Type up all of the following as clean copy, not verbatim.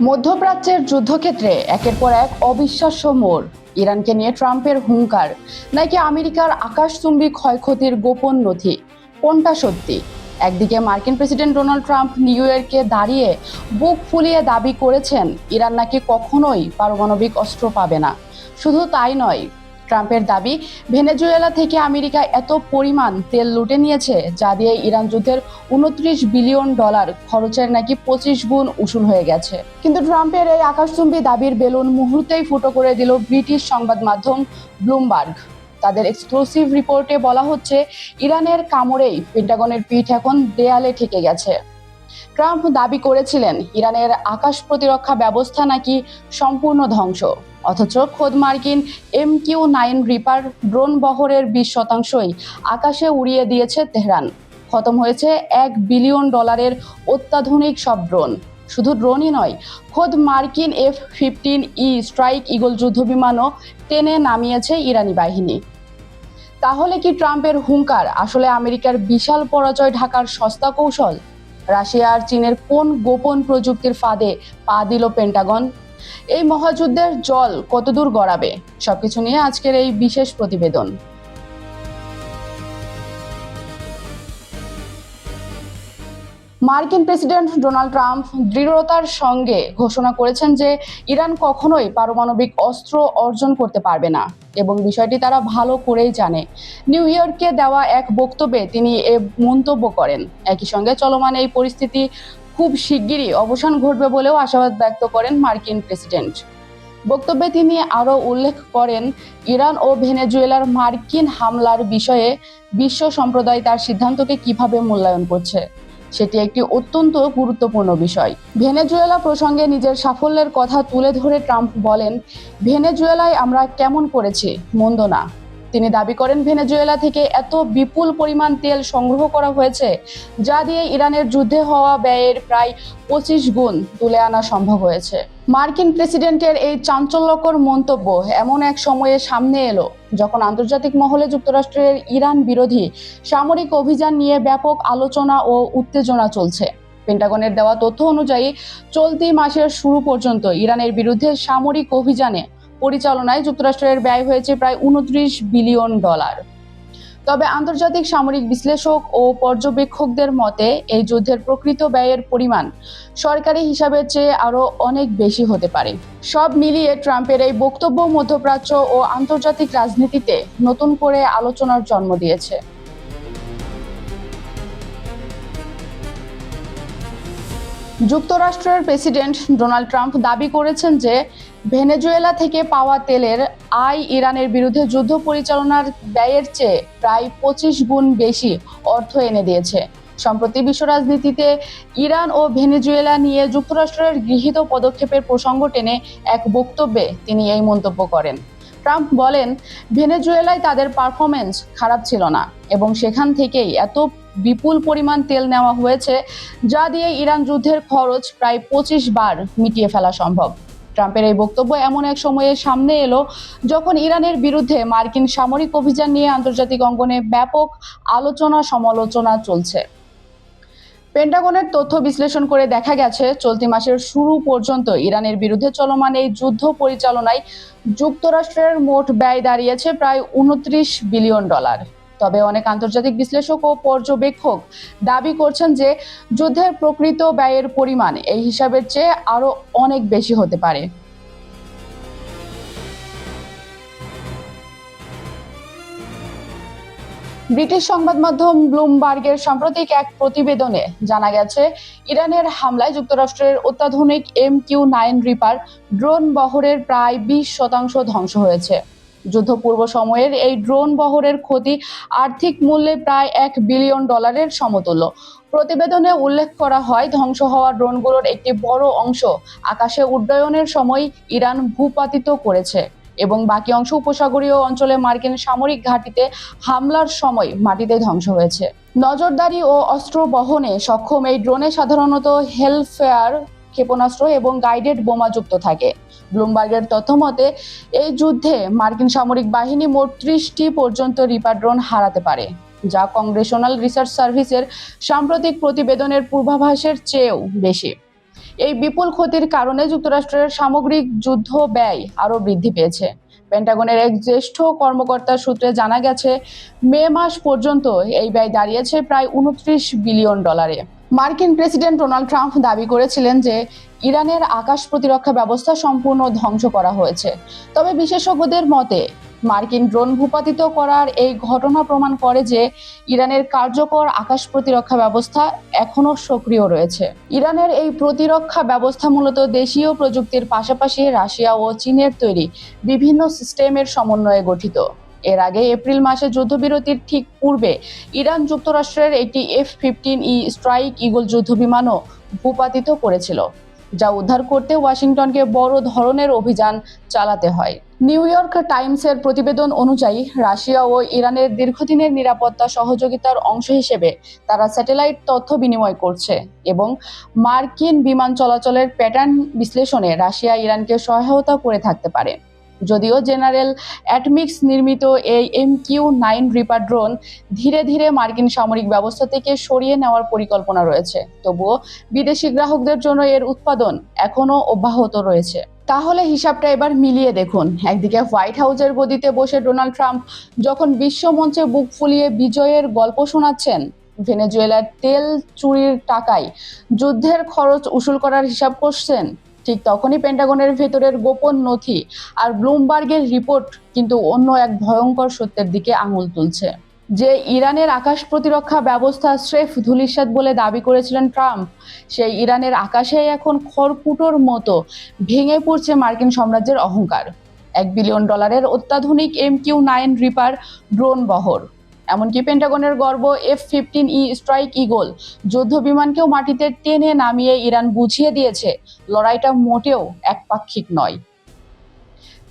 মধ্যপ্রাচ্যের যুদ্ধক্ষেত্রে একের পর এক অবিশ্বাস্য মোড়। ইরানকে নিয়ে ট্রাম্পের হুঙ্কার, নাকি আমেরিকার আকাশচুম্বী ক্ষয়ক্ষতির গোপন নথি? কোনটা সত্যি? একদিকে মার্কিন প্রেসিডেন্ট ডোনাল্ড ট্রাম্প নিউ ইয়র্কে দাঁড়িয়ে বুক ফুলিয়ে দাবি করেছেন ইরান নাকি কখনোই পারমাণবিক অস্ত্র পাবে না। শুধু তাই নয়, ট্রাম্পের দাবি ভেনেজুয়েলা থেকে আমেরিকা এত পরিমাণ তেল লুটে নিয়েছে যা দিয়ে ইরান যুদ্ধের 29 বিলিয়ন ডলার খরচের নাকি 25 গুণ উসুল হয়ে গেছে। কিন্তু ট্রাম্পের এই আকাশচুম্বী দাবির বেলুন মুহূর্তেই ফুটো করে দিল ব্রিটিশ সংবাদ মাধ্যম ব্লুমবার্গ। তাদের এক্সক্লুসিভ রিপোর্টে বলা হচ্ছে, ইরানের কামড়েই পেন্টাগনের পিঠ এখন দেয়ালে ঠেকে গেছে। ট্রাম্প দাবি করেছিলেন ইরানের আকাশ প্রতিরক্ষা ব্যবস্থা নাকি সম্পূর্ণ ধ্বংস, অথচ খোদ মার্কিন MQ-9 রিপার ড্রোন বহরের 20% আকাশে উড়িয়ে দিয়েছে তেহরান। খতম হয়েছে $1 বিলিয়ন অত্যাধুনিক সব ড্রোন। শুধু ড্রোনই নয়, খোদ মার্কিন F-15E স্ট্রাইক ঈগল যুদ্ধবিমানও টেনে নামিয়েছে ইরানি বাহিনী। তাহলে কি ট্রাম্পের হুঙ্কার আসলে আমেরিকার বিশাল পরাজয় ঢাকার সস্তা কৌশল? রাশিয়া আর চীনের কোন গোপন প্রযুক্তির ফাঁদে পা দিল পেন্টাগন? এই মহাযুদ্ধের জল কতদূর গড়াবে? সবকিছু নিয়ে আজকের এই বিশেষ প্রতিবেদন। মার্কিন প্রেসিডেন্ট ডোনাল্ড ট্রাম্প দৃঢ়তার সঙ্গে ঘোষণা করেছেন যে ইরান কখনোই পারমাণবিক অস্ত্র অর্জন করতে পারবে না, এবং বিষয়টি তারা ভালো করেই জানে। নিউ ইয়র্কে দেওয়া এক বক্তব্যে তিনি এ মন্তব্য করেন। একই সঙ্গে চলমান এই পরিস্থিতি খুব শিগগিরই অবসান ঘটবে বলেও আশাবাদ ব্যক্ত করেন মার্কিন প্রেসিডেন্ট। বক্তব্যে তিনি আরও উল্লেখ করেন, ইরান ও ভেনেজুয়েলার মার্কিন হামলার বিষয়ে বিশ্ব সম্প্রদায় তার সিদ্ধান্তকে কিভাবে মূল্যায়ন করছে সেটি একটি অত্যন্ত গুরুত্বপূর্ণ বিষয়। ভেনেজুয়েলা প্রসঙ্গে নিজের সাফল্যের কথা তুলে ধরে ট্রাম্প বলেন, ভেনেজুয়েলায় আমরা কেমন করেছি, মন্দ না। তিনি দাবি করেন ভেনেজুয়েলা থেকে এত বিপুল পরিমাণ তেল সংগ্রহ করা হয়েছে যা দিয়ে ইরানের যুদ্ধে হওয়া ব্যয়ের প্রায় 25 গুণ তুলে আনা সম্ভব হয়েছে। মার্কিন প্রেসিডেন্টের এই চাঞ্চল্যকর মন্তব্য এমন এক সময়ে সামনে এলো যখন আন্তর্জাতিক মহলে যুক্তরাষ্ট্রের ইরান বিরোধী সামরিক অভিযান নিয়ে ব্যাপক আলোচনা ও উত্তেজনা চলছে। পেন্টাগনের দেওয়া তথ্য অনুযায়ী চলতি মাসের শুরু পর্যন্ত ইরানের বিরুদ্ধে সামরিক অভিযানে পরিচালনায় যুক্তরাষ্ট্রের ব্যয় হয়েছে প্রায় 29 বিলিয়ন ডলার। তবে আন্তর্জাতিক সামরিক বিশ্লেষক ও পর্যবেক্ষকদের মতে এই যুদ্ধের প্রকৃত ব্যয়ের পরিমাণ সরকারি হিসাবের চেয়ে আরও অনেক বেশি হতে পারে। সব মিলিয়ে ট্রাম্পের এই বক্তব্য মধ্যপ্রাচ্য ও আন্তর্জাতিক রাজনীতিতে নতুন করে আলোচনার জন্ম দিয়েছে। যুক্তরাষ্ট্রের প্রেসিডেন্ট ডোনাল্ড ট্রাম্প দাবি করেছেন যে ভেনেজুয়েলা থেকে পাওয়া তেলের আয় ইরানের বিরুদ্ধে যুদ্ধ পরিচালনার ব্যয়ের চেয়ে প্রায় 25 গুণ বেশি অর্থ এনে দিয়েছে। সম্প্রতি বিশ্ব রাজনীতিতে ইরান ও ভেনেজুয়েলা নিয়ে যুক্তরাষ্ট্রের গৃহীত পদক্ষেপের প্রসঙ্গ টেনে এক বক্তব্যে তিনি এই মন্তব্য করেন। ট্রাম্প বলেন, ভেনেজুয়েলায় তাদের পারফরমেন্স খারাপ ছিল না এবং সেখান থেকেই এত বিপুল পরিমাণ তেল নেওয়া হয়েছে যা দিয়ে ইরান যুদ্ধের খরচ প্রায় 25 বার মিটিয়ে ফেলা সম্ভব। ট্রাম্পের এই বক্তব্য এমন এক সময়ে সামনে এলো যখন ইরানের বিরুদ্ধে মার্কিন সামরিক অভিযান নিয়ে আন্তর্জাতিক অঙ্গনে ব্যাপক আলোচনা সমালোচনা চলছে। পেন্টাগনের তথ্য বিশ্লেষণ করে দেখা গেছে, চলতি মাসের শুরু পর্যন্ত ইরানের বিরুদ্ধে চলমান এই যুদ্ধ পরিচালনায় যুক্তরাষ্ট্রের মোট ব্যয় দাঁড়িয়েছে প্রায় 29 বিলিয়ন ডলার। তবে অনেক আন্তর্জাতিক বিশ্লেষক ও পর্যবেক্ষক দাবি করছেন যে যুদ্ধের প্রকৃত ব্যয়ের পরিমাণ এই হিসাবের চেয়ে আরও অনেক বেশি হতে পারে। ব্রিটিশ সংবাদ মাধ্যম ব্লুমবার্গের সাম্প্রতিক এক প্রতিবেদনে জানা গেছে, ইরানের হামলায় যুক্তরাষ্ট্রের অত্যাধুনিক MQ-9 রিপার ড্রোন বহরের প্রায় 20% ধ্বংস হয়েছে। যুদ্ধপূর্ব সময়ের এই ড্রোন বহরের ক্ষতি আর্থিক মূল্যে প্রায় $1 বিলিয়ন সমতুল্য। প্রতিবেদনে উল্লেখ করা হয়, ধ্বংস হওয়া ড্রোনগুলোর একটি বড় অংশ আকাশে উড্ডয়নের সময় ইরান ভূপাতিত করেছে এবং বাকি অংশ উপসাগরীয় অঞ্চলে মার্কিন সামরিক ঘাঁটিতে হামলার সময় মাটিতে ধ্বংস হয়েছে। নজরদারি ও অস্ত্র বহনে সক্ষম এই ড্রোনে সাধারণত হেলফেয়ার ক্ষেপণাস্ত্র এবং গাইডেড বোমা যুক্ত থাকে। ব্লুমবার্গের তথ্য মতে, এই যুদ্ধে মার্কিন সামরিক বাহিনী মোট 30টি পর্যন্ত রিপার ড্রোন হারাতে পারে, যা কংগ্রেশনাল রিসার্চ সার্ভিসের সাম্প্রতিক প্রতিবেদনের পূর্বাভাসের চেয়েও বেশি। এই বিপুল ক্ষতির কারণে যুক্তরাষ্ট্রের সামগ্রিক যুদ্ধ ব্যয় আরও বৃদ্ধি পেয়েছে। পেন্টাগনের এক জ্যেষ্ঠ কর্মকর্তার সূত্রে জানা গেছে, মে মাস পর্যন্ত এই ব্যয় দাঁড়িয়েছে প্রায় $29 বিলিয়ন। মার্কিন প্রেসিডেন্ট ডোনাল্ড ট্রাম্প দাবি করেছিলেন যে ইরানের আকাশ প্রতিরক্ষা ব্যবস্থা সম্পূর্ণ ধ্বংস করা হয়েছে। তবে বিশেষজ্ঞদের মতে মার্কিন ড্রোন ভূপাতিত করার এই ঘটনা প্রমাণ করে যে ইরানের কার্যকর আকাশ প্রতিরক্ষা ব্যবস্থা এখনো সক্রিয় রয়েছে। ইরানের এই প্রতিরক্ষা ব্যবস্থা মূলত দেশীয় প্রযুক্তির পাশাপাশি রাশিয়া ও চীনের তৈরি বিভিন্ন সিস্টেমের সমন্বয়ে গঠিত। এর আগে এপ্রিল মাসে যুদ্ধবিরতির ঠিক পূর্বে ইরান যুক্তরাষ্ট্রের একটি F-15E স্ট্রাইক ঈগল যুদ্ধবিমানও ভূপাতিত করেছিল, যা উদ্ধার করতে ওয়াশিংটনকে বড় ধরনের অভিযান চালাতে হয়। নিউ ইয়র্ক টাইমসের প্রতিবেদন অনুযায়ী রাশিয়া ও ইরানের দীর্ঘদিনের নিরাপত্তা সহযোগিতার অংশ হিসেবে তারা স্যাটেলাইট তথ্য বিনিময় করছে এবং মার্কিন বিমান চলাচলের প্যাটার্ন বিশ্লেষণে রাশিয়া ইরানকে সহায়তা করে থাকতে পারে। যদিও জেনারেল অ্যাটমিক্স নির্মিত এই MQ-9 রিপার ড্রোন ধীরে ধীরে মার্কিন সামরিক ব্যবস্থা থেকে সরিয়ে নেওয়ার পরিকল্পনা রয়েছে, তবুও বিদেশি গ্রাহকদের জন্য এর উৎপাদন এখনও অব্যাহত রয়েছে। তাহলে হিসাবটা এবার মিলিয়ে দেখুন। একদিকে হোয়াইট হাউসের গদিতে বসে ডোনাল্ড ট্রাম্প যখন বিশ্বমঞ্চে বুক ফুলিয়ে বিজয়ের গল্প শোনাচ্ছেন, ভেনেজুয়েলার তেল চুরির টাকায় যুদ্ধের খরচ উসুল করার হিসাব করছেন, ঠিক তখনই পেন্টাগনের ভেতরের গোপন নথি আর ব্লুমবার্গের রিপোর্ট কিন্তু অন্য এক ভয়ঙ্কর সত্যের দিকে আঙুল তুলছে। যে ইরানের আকাশ প্রতিরক্ষা ব্যবস্থা স্রেফ ধূলিসাৎ বলে দাবি করেছিলেন ট্রাম্প, সেই ইরানের আকাশে এখন খড়কুটোর মতো ভেঙে পড়ছে মার্কিন সাম্রাজ্যের অহংকার। $1 বিলিয়ন অত্যাধুনিক MQ-9 রিপার ড্রোন বহর, এমনকি পেন্টাগনের গর্ব F-15E স্ট্রাইক ঈগল যুদ্ধ বিমানকেও মাটিতে টেনে নামিয়ে ইরান বুঝিয়ে দিয়েছে লড়াইটা মোটেও একপাক্ষিক নয়।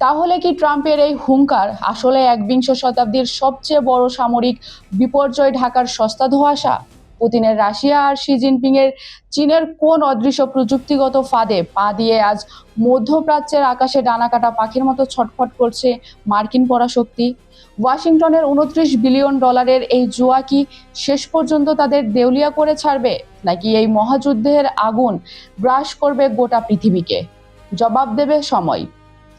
তাহলে কি ট্রাম্পের এই হুঙ্কার আসলে একবিংশ শতাব্দীর সবচেয়ে বড় সামরিক বিপর্যয় ঢাকার সস্তা ধোঁয়াশা? পুতিনের রাশিয়া আর শি জিনপিং এর চীনের কোন অদৃশ্য প্রযুক্তিগত ফাঁদে পা দিয়ে আজ মধ্যপ্রাচ্যের আকাশে ডানা কাটা পাখির মতো ছটফট করছে মার্কিন পরাশক্তি? ওয়াশিংটনের $29 বিলিয়ন এই জুয়া কি শেষ পর্যন্ত তাদের দেউলিয়া করে ছাড়বে, নাকি এই মহাযুদ্ধের আগুন গ্রাস করবে গোটা পৃথিবীকে? জবাব দেবে সময়।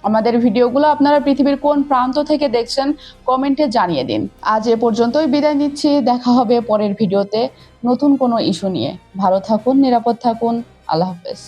আমাদের ভিডিওগুলো আপনারা পৃথিবীর কোন প্রান্ত থেকে দেখছেন কমেন্টে জানিয়ে দিন। আজ এ পর্যন্তই বিদায় নিচ্ছি। দেখা হবে পরের ভিডিওতে নতুন কোনো ইস্যু নিয়ে। ভালো থাকুন, নিরাপদ থাকুন। আল্লাহ হাফেজ।